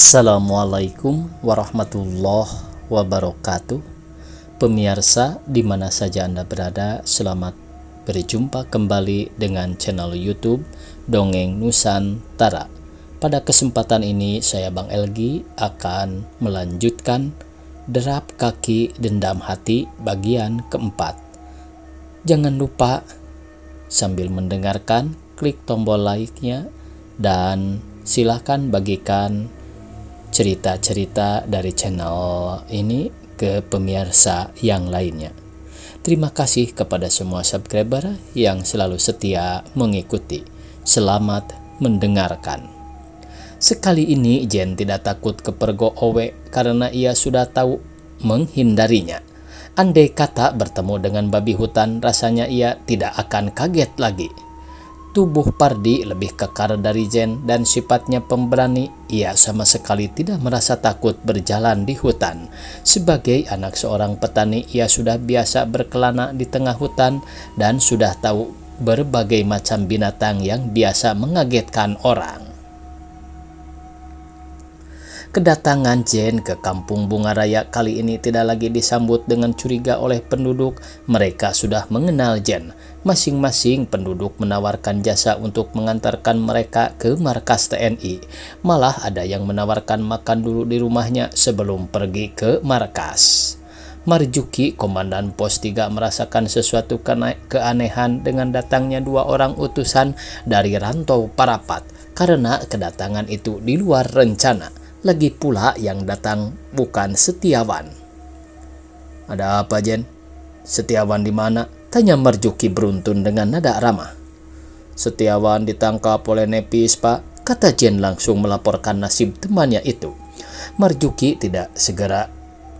Assalamualaikum warahmatullahi wabarakatuh. Pemirsa di mana saja Anda berada, selamat berjumpa kembali dengan channel YouTube Dongeng Nusantara. Pada kesempatan ini saya Bang Elgi akan melanjutkan Derap Kaki Dendam Hati bagian keempat. Jangan lupa sambil mendengarkan klik tombol like-nya dan silahkan bagikan cerita-cerita dari channel ini ke pemirsa yang lainnya. Terima kasih kepada semua subscriber yang selalu setia mengikuti. Selamat mendengarkan. Sekali ini Jen tidak takut kepergok Owe karena ia sudah tahu menghindarinya. Andai kata bertemu dengan babi hutan, rasanya ia tidak akan kaget lagi. Tubuh Pardi lebih kekar dari Jen dan sifatnya pemberani. Ia sama sekali tidak merasa takut berjalan di hutan. Sebagai anak seorang petani, ia sudah biasa berkelana di tengah hutan dan sudah tahu berbagai macam binatang yang biasa mengagetkan orang. Kedatangan Jen ke Kampung Bunga Raya kali ini tidak lagi disambut dengan curiga oleh penduduk. Mereka sudah mengenal Jen. Masing-masing penduduk menawarkan jasa untuk mengantarkan mereka ke markas TNI. Malah ada yang menawarkan makan dulu di rumahnya sebelum pergi ke markas. Marjuki, komandan pos 3, merasakan sesuatu keanehan dengan datangnya dua orang utusan dari Rantau Parapat. Karena kedatangan itu di luar rencana. Lagi pula yang datang bukan Setiawan. Ada apa, Jen? Setiawan di mana? Tanya Marjuki beruntun dengan nada ramah. Setiawan ditangkap oleh Nepis, Pak, kata Jen langsung melaporkan nasib temannya itu. Marjuki tidak segera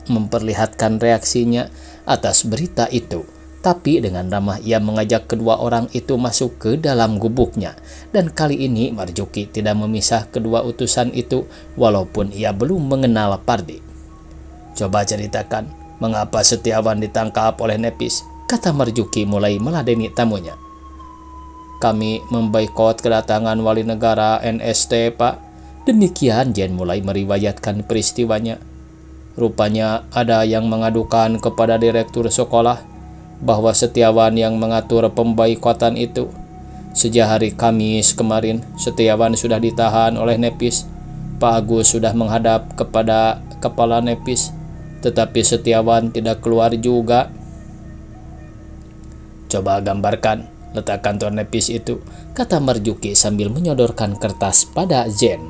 memperlihatkan reaksinya atas berita itu. Tapi dengan ramah ia mengajak kedua orang itu masuk ke dalam gubuknya. Dan kali ini Marjuki tidak memisah kedua utusan itu walaupun ia belum mengenal Pardi. Coba ceritakan mengapa Setiawan ditangkap oleh Nepis, kata Marjuki mulai meladeni tamunya. Kami memboikot kedatangan wali negara NST, Pak. Demikian Jen mulai meriwayatkan peristiwanya. Rupanya ada yang mengadukan kepada direktur sekolah bahwa Setiawan yang mengatur pemboikotan itu. Sejak hari Kamis kemarin, Setiawan sudah ditahan oleh Nepis. Pak Agus sudah menghadap kepada kepala Nepis, tetapi Setiawan tidak keluar juga. Coba gambarkan letak kantor Nepis itu, kata Marjuki sambil menyodorkan kertas pada Jen.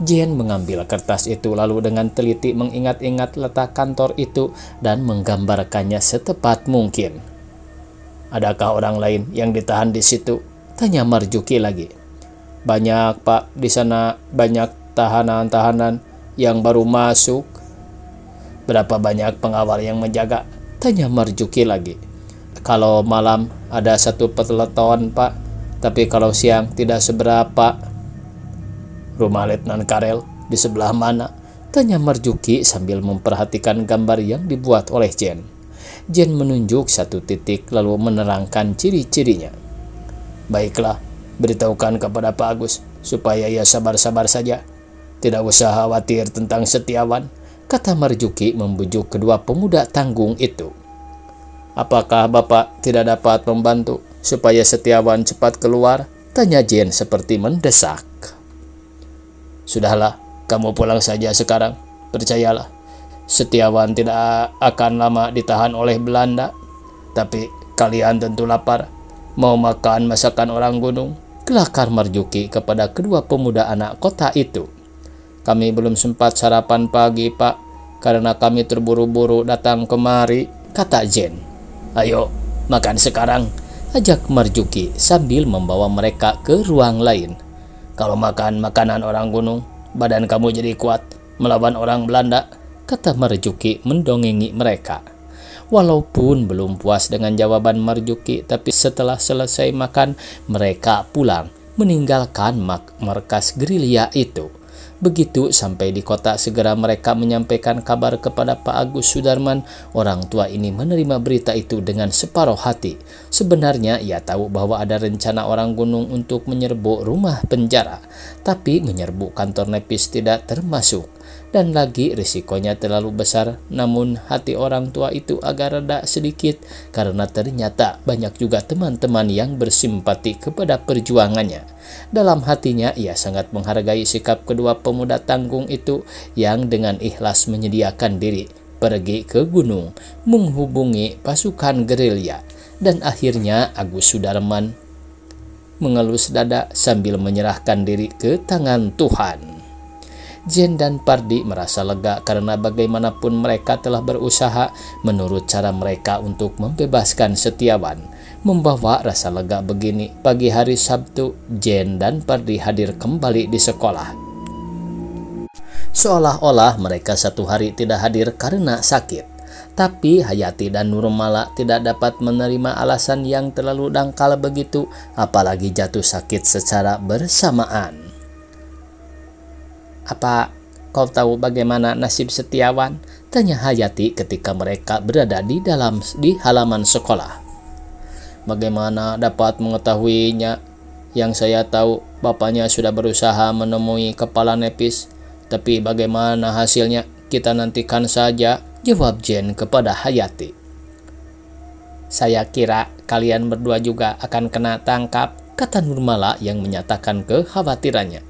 Jen mengambil kertas itu lalu dengan teliti mengingat-ingat letak kantor itu dan menggambarkannya setepat mungkin. Adakah orang lain yang ditahan di situ? Tanya Marjuki lagi. Banyak, Pak, di sana banyak tahanan-tahanan yang baru masuk. Berapa banyak pengawal yang menjaga? Tanya Marjuki lagi. Kalau malam ada satu peleton, Pak, tapi kalau siang tidak seberapa. Rumah Letnan Karel di sebelah mana? Tanya Marjuki sambil memperhatikan gambar yang dibuat oleh Jen. Jen menunjuk satu titik lalu menerangkan ciri-cirinya. Baiklah, beritahukan kepada Pak Agus supaya ia sabar-sabar saja. Tidak usah khawatir tentang Setiawan, kata Marjuki membujuk kedua pemuda tanggung itu. Apakah Bapak tidak dapat membantu supaya Setiawan cepat keluar? Tanya Jen seperti mendesak. Sudahlah, kamu pulang saja sekarang. Percayalah, Setiawan tidak akan lama ditahan oleh Belanda. Tapi kalian tentu lapar. Mau makan masakan orang gunung? Kelakar Marjuki kepada kedua pemuda anak kota itu. Kami belum sempat sarapan pagi, Pak, karena kami terburu-buru datang kemari, kata Jen. Ayo, makan sekarang, ajak Marjuki sambil membawa mereka ke ruang lain. Kalau makan makanan orang gunung, badan kamu jadi kuat melawan orang Belanda, kata Marjuki mendongengi mereka. Walaupun belum puas dengan jawaban Marjuki, tapi setelah selesai makan, mereka pulang, meninggalkan markas gerilya itu. Begitu sampai di kota, segera mereka menyampaikan kabar kepada Pak Agus Sudarman. Orang tua ini menerima berita itu dengan separuh hati. Sebenarnya ia tahu bahwa ada rencana orang gunung untuk menyerbu rumah penjara, tapi menyerbu kantor Nepis tidak termasuk. Dan lagi risikonya terlalu besar. Namun hati orang tua itu agak reda sedikit karena ternyata banyak juga teman-teman yang bersimpati kepada perjuangannya. Dalam hatinya ia sangat menghargai sikap kedua pemuda tanggung itu yang dengan ikhlas menyediakan diri pergi ke gunung menghubungi pasukan gerilya. Dan akhirnya Agus Sudarman mengelus dada sambil menyerahkan diri ke tangan Tuhan. Jen dan Pardi merasa lega karena bagaimanapun mereka telah berusaha menurut cara mereka untuk membebaskan Setiawan. Membawa rasa lega begini, pagi hari Sabtu, Jen dan Pardi hadir kembali di sekolah. Seolah-olah mereka satu hari tidak hadir karena sakit. Tapi Hayati dan Nurmala tidak dapat menerima alasan yang terlalu dangkal begitu, apalagi jatuh sakit secara bersamaan. "Apa kau tahu bagaimana nasib Setiawan?" tanya Hayati ketika mereka berada di halaman sekolah. "Bagaimana dapat mengetahuinya? Yang saya tahu bapaknya sudah berusaha menemui kepala Nepis, tapi bagaimana hasilnya kita nantikan saja," jawab Jen kepada Hayati. "Saya kira kalian berdua juga akan kena tangkap," kata Nurmala yang menyatakan kekhawatirannya.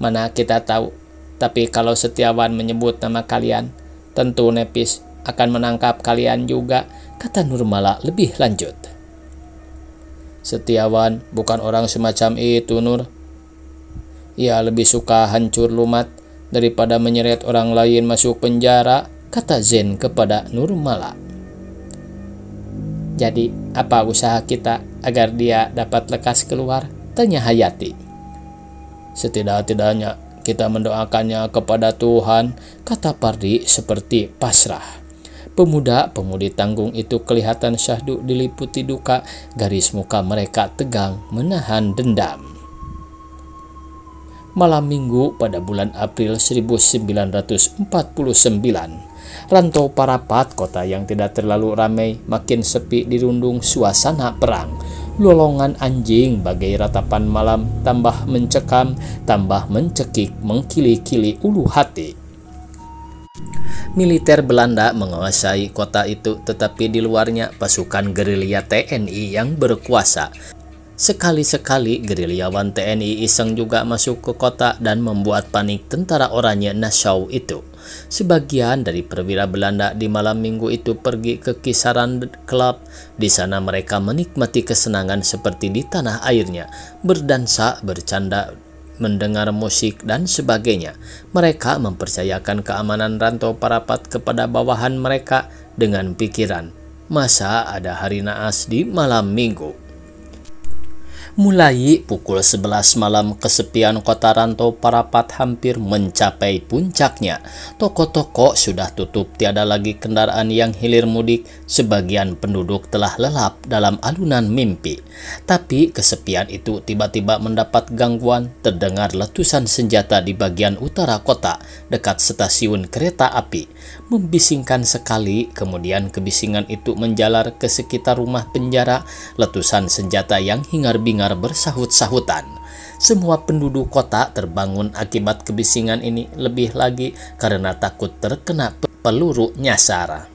"Mana kita tahu, tapi kalau Setiawan menyebut nama kalian, tentu Nepis akan menangkap kalian juga," kata Nurmala lebih lanjut. "Setiawan bukan orang semacam itu, Nur. Ia lebih suka hancur lumat daripada menyeret orang lain masuk penjara," kata Zen kepada Nurmala. "Jadi apa usaha kita agar dia dapat lekas keluar?" tanya Hayati. "Setidak-tidaknya kita mendoakannya kepada Tuhan," kata Pardi seperti pasrah. Pemuda-pemudi tanggung itu kelihatan syahdu diliputi duka, garis muka mereka tegang menahan dendam. Malam minggu pada bulan April 1949, Rantau Parapat, kota yang tidak terlalu ramai, makin sepi dirundung suasana perang. Lolongan anjing bagai ratapan malam, tambah mencekam, tambah mencekik, mengkili-kili ulu hati. Militer Belanda menguasai kota itu, tetapi di luarnya pasukan gerilya TNI yang berkuasa. Sekali-sekali gerilyawan TNI iseng juga masuk ke kota dan membuat panik tentara oranye Nassau itu. Sebagian dari perwira Belanda di malam minggu itu pergi ke kisaran klub. Di sana mereka menikmati kesenangan seperti di tanah airnya, berdansa, bercanda, mendengar musik, dan sebagainya. Mereka mempercayakan keamanan Rantau Parapat kepada bawahan mereka dengan pikiran, masa ada hari naas di malam minggu? Mulai pukul 11 malam, kesepian kota Rantau Parapat hampir mencapai puncaknya. Toko-toko sudah tutup, tiada lagi kendaraan yang hilir mudik. Sebagian penduduk telah lelap dalam alunan mimpi. Tapi kesepian itu tiba-tiba mendapat gangguan. Terdengar letusan senjata di bagian utara kota, dekat stasiun kereta api. Membisingkan sekali, kemudian kebisingan itu menjalar ke sekitar rumah penjara. Letusan senjata yang hingar-bingar bersahut-sahutan. Semua penduduk kota terbangun akibat kebisingan ini, lebih lagi karena takut terkena peluru nyasar.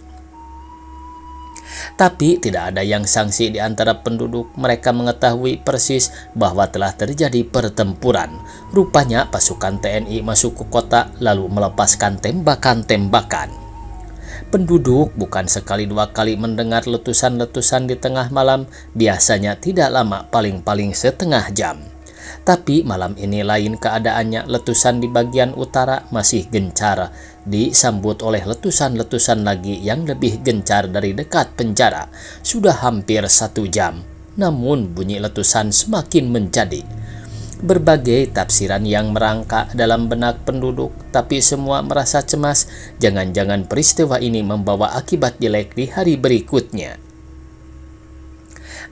Tapi tidak ada yang sangsi di antara penduduk. Mereka mengetahui persis bahwa telah terjadi pertempuran. Rupanya pasukan TNI masuk ke kota lalu melepaskan tembakan-tembakan. Penduduk bukan sekali dua kali mendengar letusan-letusan di tengah malam, biasanya tidak lama, paling-paling setengah jam. Tapi malam ini lain keadaannya. Letusan di bagian utara masih gencar, disambut oleh letusan-letusan lagi yang lebih gencar dari dekat penjara. Sudah hampir 1 jam, namun bunyi letusan semakin menjadi. Berbagai tafsiran yang merangkak dalam benak penduduk, tapi semua merasa cemas. Jangan-jangan peristiwa ini membawa akibat jelek di hari berikutnya.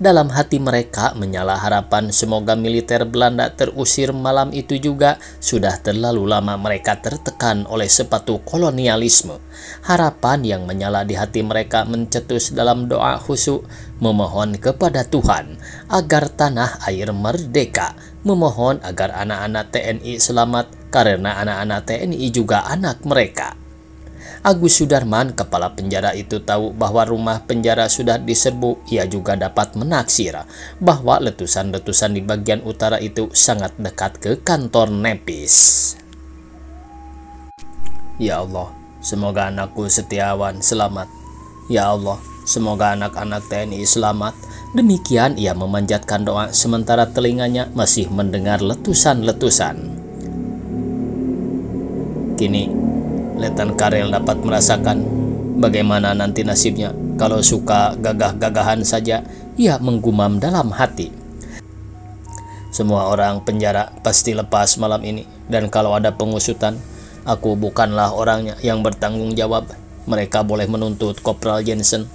Dalam hati mereka menyala harapan semoga militer Belanda terusir malam itu juga. Sudah terlalu lama mereka tertekan oleh sepatu kolonialisme. Harapan yang menyala di hati mereka mencetus dalam doa khusyuk, memohon kepada Tuhan agar tanah air merdeka, memohon agar anak-anak TNI selamat karena anak-anak TNI juga anak mereka. Agus Sudarman, kepala penjara itu, tahu bahwa rumah penjara sudah diserbu. Ia juga dapat menaksir bahwa letusan-letusan di bagian utara itu sangat dekat ke kantor Nepis. Ya Allah, semoga anakku Setiawan selamat. Ya Allah, semoga anak-anak TNI selamat. Demikian ia memanjatkan doa sementara telinganya masih mendengar letusan-letusan. Kini Letnan Karel dapat merasakan bagaimana nanti nasibnya kalau suka gagah-gagahan saja. Ia menggumam dalam hati. Semua orang penjara pasti lepas malam ini, dan kalau ada pengusutan, aku bukanlah orangnya yang bertanggung jawab. Mereka boleh menuntut Kopral Jensen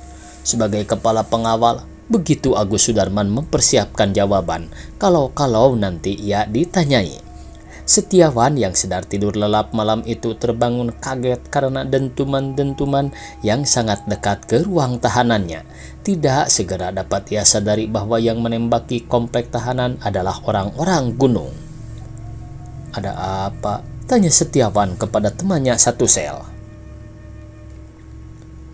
sebagai kepala pengawal. Begitu Agus Sudarman mempersiapkan jawaban kalau nanti ia ditanyai. Setiawan yang sedang tidur lelap malam itu terbangun kaget karena dentuman-dentuman yang sangat dekat ke ruang tahanannya. Tidak segera dapat ia sadari bahwa yang menembaki komplek tahanan adalah orang-orang gunung. "Ada apa?" tanya Setiawan kepada temannya satu sel.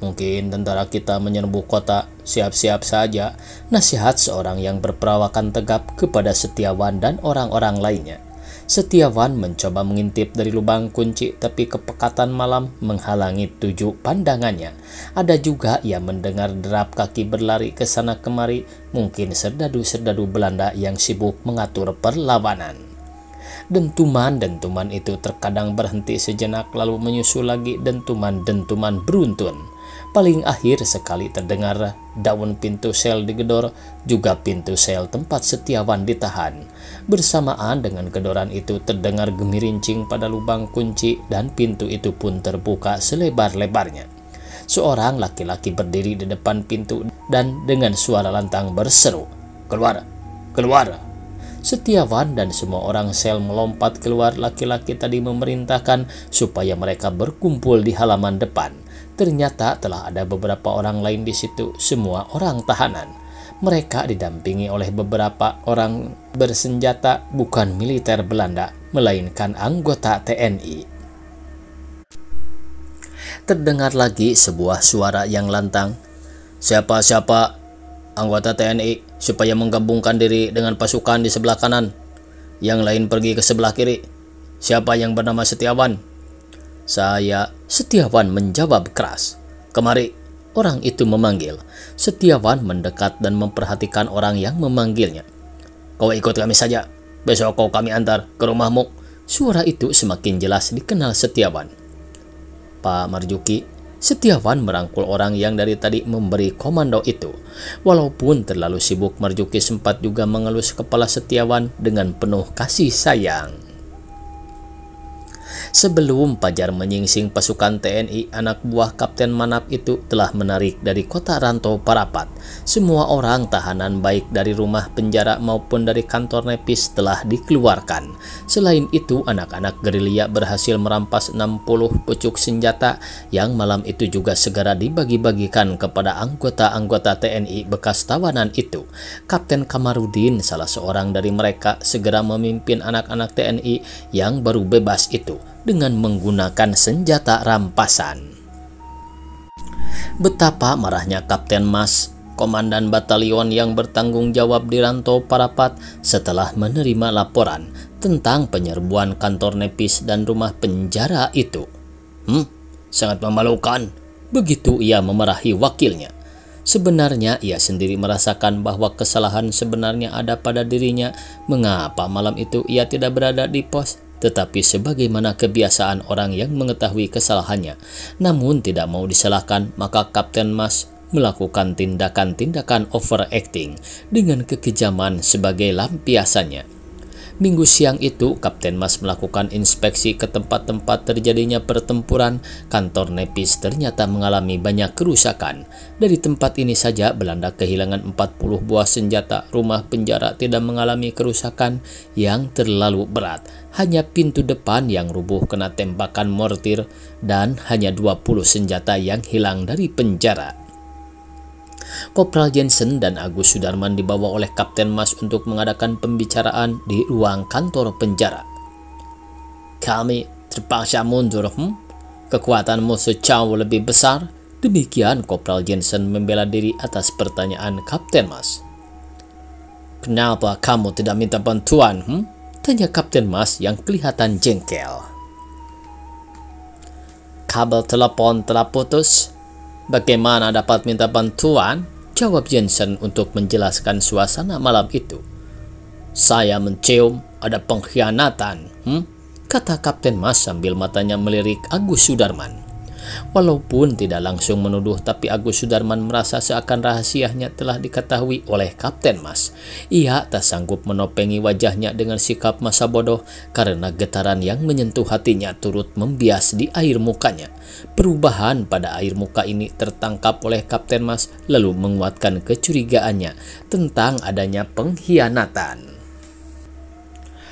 "Mungkin tentara kita menyerbu kota, siap-siap saja," nasihat seorang yang berperawakan tegap kepada Setiawan dan orang-orang lainnya. Setiawan mencoba mengintip dari lubang kunci, tapi kepekatan malam menghalangi tuju pandangannya. Ada juga ia mendengar derap kaki berlari ke sana kemari, mungkin serdadu-serdadu Belanda yang sibuk mengatur perlawanan. Dentuman-dentuman itu terkadang berhenti sejenak, lalu menyusul lagi dentuman-dentuman beruntun. Paling akhir sekali terdengar daun pintu sel digedor, juga pintu sel tempat Setiawan ditahan. Bersamaan dengan gedoran itu terdengar gemirincing pada lubang kunci dan pintu itu pun terbuka selebar-lebarnya. Seorang laki-laki berdiri di depan pintu dan dengan suara lantang berseru, "Keluar! Keluar!" Setiawan dan semua orang sel melompat keluar. Laki-laki tadi memerintahkan supaya mereka berkumpul di halaman depan. Ternyata telah ada beberapa orang lain di situ, semua orang tahanan. Mereka didampingi oleh beberapa orang bersenjata, bukan militer Belanda, melainkan anggota TNI. Terdengar lagi sebuah suara yang lantang. "Siapa-siapa anggota TNI supaya menggabungkan diri dengan pasukan di sebelah kanan. Yang lain pergi ke sebelah kiri. Siapa yang bernama Setiawan?" "Saya," Setiawan menjawab keras. "Kemari," orang itu memanggil. Setiawan mendekat dan memperhatikan orang yang memanggilnya. "Kau ikut kami saja. Besok kami antar ke rumahmu." Suara itu semakin jelas dikenal Setiawan. "Pak Marjuki." Setiawan merangkul orang yang dari tadi memberi komando itu. Walaupun terlalu sibuk, Marjuki sempat juga mengelus kepala Setiawan dengan penuh kasih sayang. Sebelum fajar menyingsing, pasukan TNI anak buah Kapten Manap itu telah menarik dari kota Rantau Parapat. Semua orang tahanan baik dari rumah penjara maupun dari kantor Nepis telah dikeluarkan. Selain itu, anak-anak gerilya berhasil merampas 60 pucuk senjata yang malam itu juga segera dibagi-bagikan kepada anggota-anggota TNI bekas tawanan itu. Kapten Kamarudin, salah seorang dari mereka, segera memimpin anak-anak TNI yang baru bebas itu dengan menggunakan senjata rampasan. Betapa marahnya Kapten Mas, komandan batalion yang bertanggung jawab di Rantau Parapat, setelah menerima laporan tentang penyerbuan kantor Nepis dan rumah penjara itu. Sangat memalukan," begitu ia memarahi wakilnya. Sebenarnya ia sendiri merasakan bahwa kesalahan sebenarnya ada pada dirinya. Mengapa malam itu ia tidak berada di pos? Tetapi sebagaimana kebiasaan orang yang mengetahui kesalahannya, namun tidak mau disalahkan, maka Kapten Mas melakukan tindakan-tindakan overacting dengan kekejaman sebagai lampiasannya. Minggu siang itu, Kapten Mas melakukan inspeksi ke tempat-tempat terjadinya pertempuran. Kantor Nepis ternyata mengalami banyak kerusakan. Dari tempat ini saja, Belanda kehilangan 40 buah senjata. Rumah penjara tidak mengalami kerusakan yang terlalu berat. Hanya pintu depan yang rubuh kena tembakan mortir dan hanya 20 senjata yang hilang dari penjara. Kopral Jensen dan Agus Sudarman dibawa oleh Kapten Mas untuk mengadakan pembicaraan di ruang kantor penjara. "Kami terpaksa mundur, Kekuatan musuh jauh lebih besar." Demikian Kopral Jensen membela diri atas pertanyaan Kapten Mas. "Kenapa kamu tidak minta bantuan, Tanya Kapten Mas yang kelihatan jengkel. "Kabel telepon telah putus. Bagaimana dapat minta bantuan?" jawab Jensen untuk menjelaskan suasana malam itu. "Saya mencium ada pengkhianatan, kata Kapten Mas sambil matanya melirik Agus Sudarman. Walaupun tidak langsung menuduh, tapi Agus Sudarman merasa seakan rahasianya telah diketahui oleh Kapten Mas. Ia tak sanggup menopengi wajahnya dengan sikap masa bodoh karena getaran yang menyentuh hatinya turut membias di air mukanya. Perubahan pada air muka ini tertangkap oleh Kapten Mas lalu menguatkan kecurigaannya tentang adanya pengkhianatan.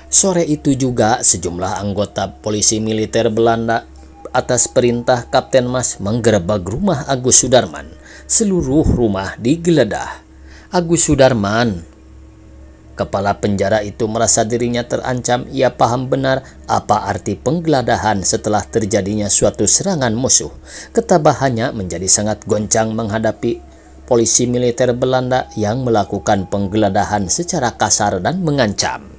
Sore itu juga sejumlah anggota polisi militer Belanda atas perintah Kapten Mas menggerebek rumah Agus Sudarman. Seluruh rumah digeledah. Agus Sudarman, kepala penjara itu, merasa dirinya terancam. Ia paham benar apa arti penggeledahan setelah terjadinya suatu serangan musuh. Ketabahannya menjadi sangat goncang menghadapi polisi militer Belanda yang melakukan penggeledahan secara kasar dan mengancam.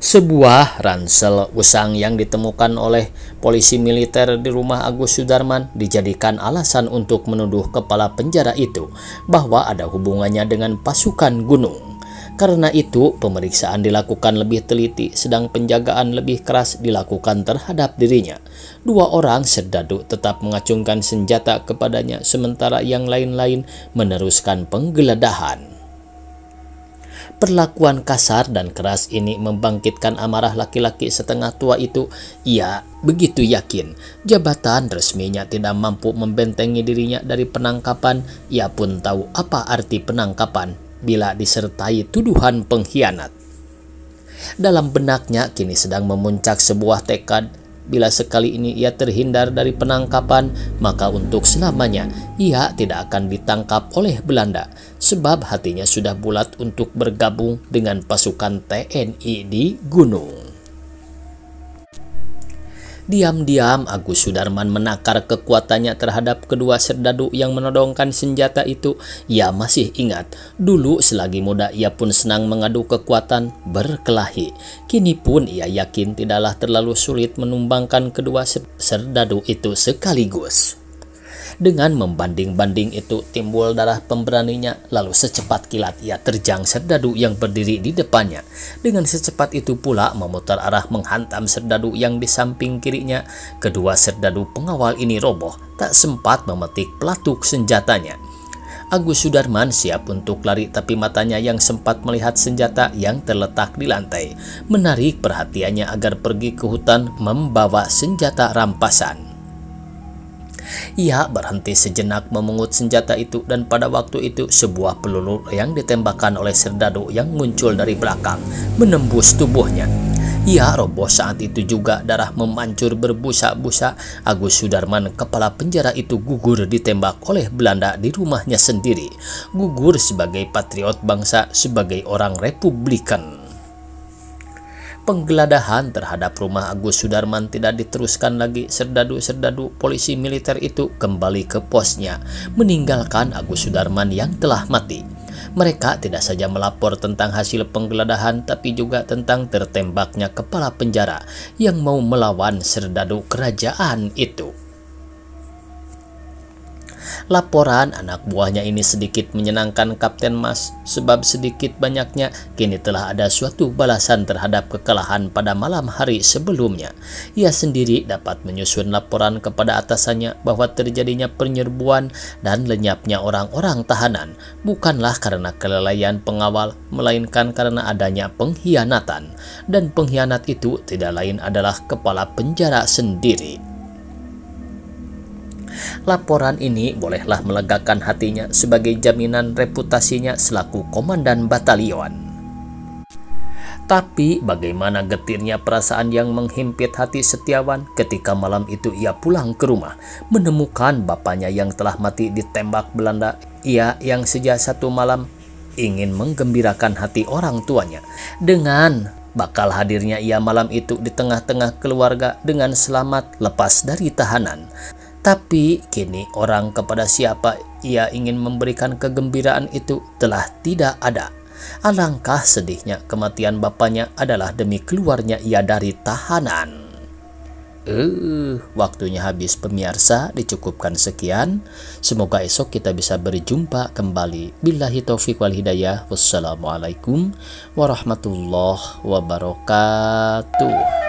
Sebuah ransel usang yang ditemukan oleh polisi militer di rumah Agus Sudarman dijadikan alasan untuk menuduh kepala penjara itu bahwa ada hubungannya dengan pasukan gunung. Karena itu, pemeriksaan dilakukan lebih teliti, sedang penjagaan lebih keras dilakukan terhadap dirinya. 2 orang serdadu tetap mengacungkan senjata kepadanya, sementara yang lain-lain meneruskan penggeledahan. Perlakuan kasar dan keras ini membangkitkan amarah laki-laki setengah tua itu. Ia begitu yakin jabatan resminya tidak mampu membentengi dirinya dari penangkapan. Ia pun tahu apa arti penangkapan bila disertai tuduhan pengkhianat. Dalam benaknya kini sedang memuncak sebuah tekad. Bila sekali ini ia terhindar dari penangkapan, maka untuk selamanya ia tidak akan ditangkap oleh Belanda, sebab hatinya sudah bulat untuk bergabung dengan pasukan TNI di gunung. Diam-diam Agus Sudarman menakar kekuatannya terhadap kedua serdadu yang menodongkan senjata itu. Ia masih ingat, dulu selagi muda ia pun senang mengadu kekuatan berkelahi. Kini pun ia yakin tidaklah terlalu sulit menumbangkan kedua serdadu itu sekaligus. Dengan membanding-banding itu timbul darah pemberaninya, lalu secepat kilat ia terjang serdadu yang berdiri di depannya. Dengan secepat itu pula memutar arah menghantam serdadu yang di samping kirinya. Kedua serdadu pengawal ini roboh, tak sempat memetik pelatuk senjatanya. Agus Sudarman siap untuk lari, tapi matanya yang sempat melihat senjata yang terletak di lantai menarik perhatiannya agar pergi ke hutan membawa senjata rampasan. Ia berhenti sejenak memungut senjata itu, dan pada waktu itu sebuah peluru yang ditembakkan oleh serdadu yang muncul dari belakang menembus tubuhnya. Ia roboh saat itu juga, darah memancur berbusa-busa. Agus Sudarman, kepala penjara itu, gugur ditembak oleh Belanda di rumahnya sendiri. Gugur sebagai patriot bangsa, sebagai orang Republikan. Penggeledahan terhadap rumah Agus Sudarman tidak diteruskan lagi. Serdadu-serdadu polisi militer itu kembali ke posnya, meninggalkan Agus Sudarman yang telah mati. Mereka tidak saja melapor tentang hasil penggeledahan, tapi juga tentang tertembaknya kepala penjara yang mau melawan serdadu kerajaan itu. Laporan anak buahnya ini sedikit menyenangkan Kapten Mas, sebab sedikit banyaknya kini telah ada suatu balasan terhadap kekalahan pada malam hari sebelumnya. Ia sendiri dapat menyusun laporan kepada atasannya bahwa terjadinya penyerbuan dan lenyapnya orang-orang tahanan bukanlah karena kelalaian pengawal, melainkan karena adanya pengkhianatan. Dan pengkhianat itu tidak lain adalah kepala penjara sendiri. Laporan ini bolehlah melegakan hatinya sebagai jaminan reputasinya selaku komandan batalion. Tapi bagaimana getirnya perasaan yang menghimpit hati Setiawan ketika malam itu ia pulang ke rumah, menemukan bapaknya yang telah mati ditembak Belanda. Ia yang sejak satu malam ingin menggembirakan hati orang tuanya dengan bakal hadirnya ia malam itu di tengah-tengah keluarga dengan selamat lepas dari tahanan. Tapi kini orang kepada siapa ia ingin memberikan kegembiraan itu telah tidak ada. Alangkah sedihnya kematian bapaknya adalah demi keluarnya ia dari tahanan. Waktunya habis pemirsa, dicukupkan sekian. Semoga esok kita bisa berjumpa kembali. Billahi taufiq wal hidayah. Wassalamualaikum warahmatullahi wabarakatuh.